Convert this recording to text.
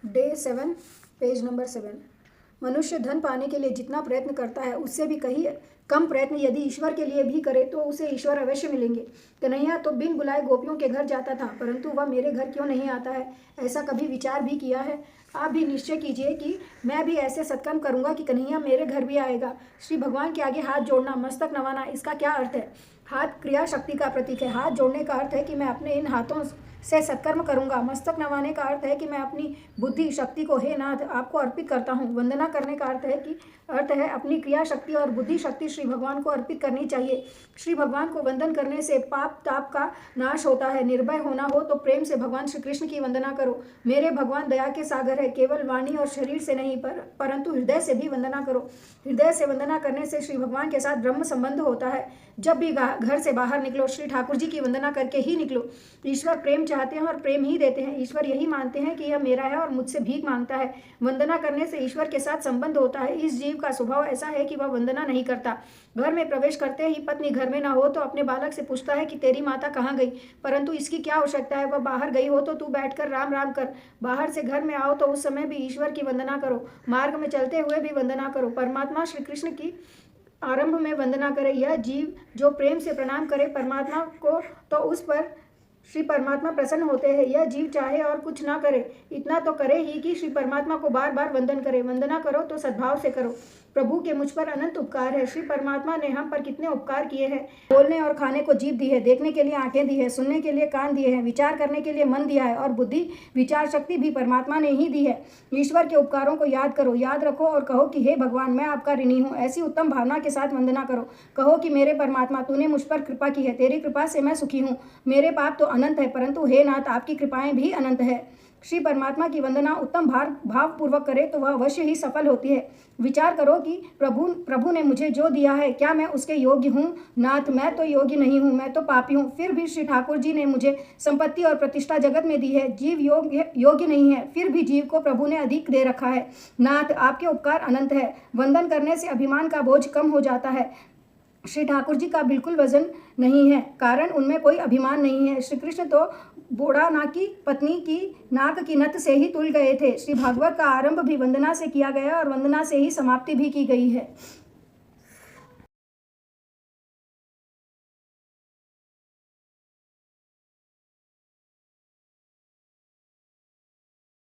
Day 7 page number 7। मनुष्य धन पाने के लिए जितना प्रयत्न करता है उससे भी कहीं कम प्रयत्न यदि ईश्वर के लिए भी करे तो उसे ईश्वर अवश्य मिलेंगे। कन्हैया तो बिन बुलाए गोपियों के घर जाता था, परंतु वह मेरे घर क्यों नहीं आता है, ऐसा कभी विचार भी किया है? आप भी निश्चय कीजिए कि मैं भी ऐसे सत्कर्म करूंगा कि कन्हैया मेरे घर भी आएगा। श्री भगवान के आगे हाथ जोड़ना, मस्तक नवाना, इसका क्या अर्थ है? हाथ क्रिया शक्ति का प्रतीक है। हाथ जोड़ने का अर्थ है कि मैं अपने इन हाथों से सत्कर्म करूंगा। मस्तक नवाने का अर्थ है कि मैं अपनी बुद्धि शक्ति को हे नाथ आपको अर्पित करता हूँ। वंदना करने का अर्थ है अपनी क्रिया शक्ति और बुद्धि शक्ति श्री भगवान को अर्पित करनी चाहिए। श्री भगवान को वंदन करने से पाप ताप का नाश होता है। निर्भय होना हो तो प्रेम से भगवान श्री कृष्ण की वंदना करो। मेरे भगवान दया के सागर है, केवल वाणी और शरीर से नहीं परंतु हृदय से भी वंदना करो। हृदय से वंदना करने से श्री भगवान के साथ ब्रह्म संबंध होता है। जब भी घर से बाहर निकलो श्री ठाकुर जी की वंदना करके ही निकलो। ईश्वर प्रेम चाहते हैं और प्रेम ही देते हैं। ईश्वर यही मानते हैं कि यह मेरा है और मुझसे भीख मांगता है। वंदना करने से ईश्वर के साथ संबंध होता है। इस जीव का स्वभाव ऐसा है कि वह वंदना नहीं करता। घर में प्रवेश करते ही पत्नी घर में ना हो तो अपने बालक से पूछता है कि तेरी माता कहाँ गई, परंतु इसकी क्या आवश्यकता है? वह बाहर गई हो तो तू बैठकर राम राम कर। बाहर से घर में आओ तो उस समय भी ईश्वर की वंदना करो। मार्ग में चलते हुए भी वंदना करो। परमात्मा श्री कृष्ण की आरंभ में वंदना करे। यह जीव जो प्रेम से प्रणाम करे परमात्मा को तो उस पर श्री परमात्मा प्रसन्न होते हैं। यह जीव चाहे और कुछ ना करे, इतना तो करे ही कि श्री परमात्मा को बार बार वंदन करे। वंदना करो तो सद्भाव से करो। प्रभु के मुझ पर अनंत उपकार है। श्री परमात्मा ने हम पर कितने उपकार किए हैं। बोलने और खाने को जीभ दी है, देखने के लिए आंखें दी है, सुनने के लिए कान दिए हैं, विचार करने के लिए मन दिया है और बुद्धि विचार शक्ति भी परमात्मा ने ही दी है। ईश्वर के उपकारों को याद करो, याद रखो और कहो कि हे भगवान मैं आपका ऋणी हूँ। ऐसी उत्तम भावना के साथ वंदना करो। कहो कि मेरे परमात्मा तूने मुझ पर कृपा की है, तेरी कृपा से मैं सुखी हूँ। मेरे पाप तो अनंत है परंतु हे नाथ आपकी कृपाएं भी अनंत है। श्री परमात्मा की वंदना उत्तम भावपूर्वक करे तो वह अवश्य ही सफल होती है। विचार करो कि प्रभु ने मुझे जो दिया है क्या मैं उसके योग्य हूँ? नाथ मैं तो योग्य नहीं हूँ, मैं तो पापी हूँ। फिर भी श्री ठाकुर जी ने मुझे संपत्ति और प्रतिष्ठा जगत में दी है। जीव योग्य नहीं है, फिर भी जीव को प्रभु ने अधिक दे रखा है। नाथ आपके उपकार अनंत है। वंदन करने से अभिमान का बोझ कम हो जाता है। श्री ठाकुर जी का बिल्कुल वजन नहीं है, कारण उनमें कोई अभिमान नहीं है। श्री कृष्ण तो बूढ़ा नाक की पत्नी की नाक की नथ से ही तुल गए थे। श्री भागवत का आरंभ भी वंदना से किया गया और वंदना से ही समाप्ति भी की गई है।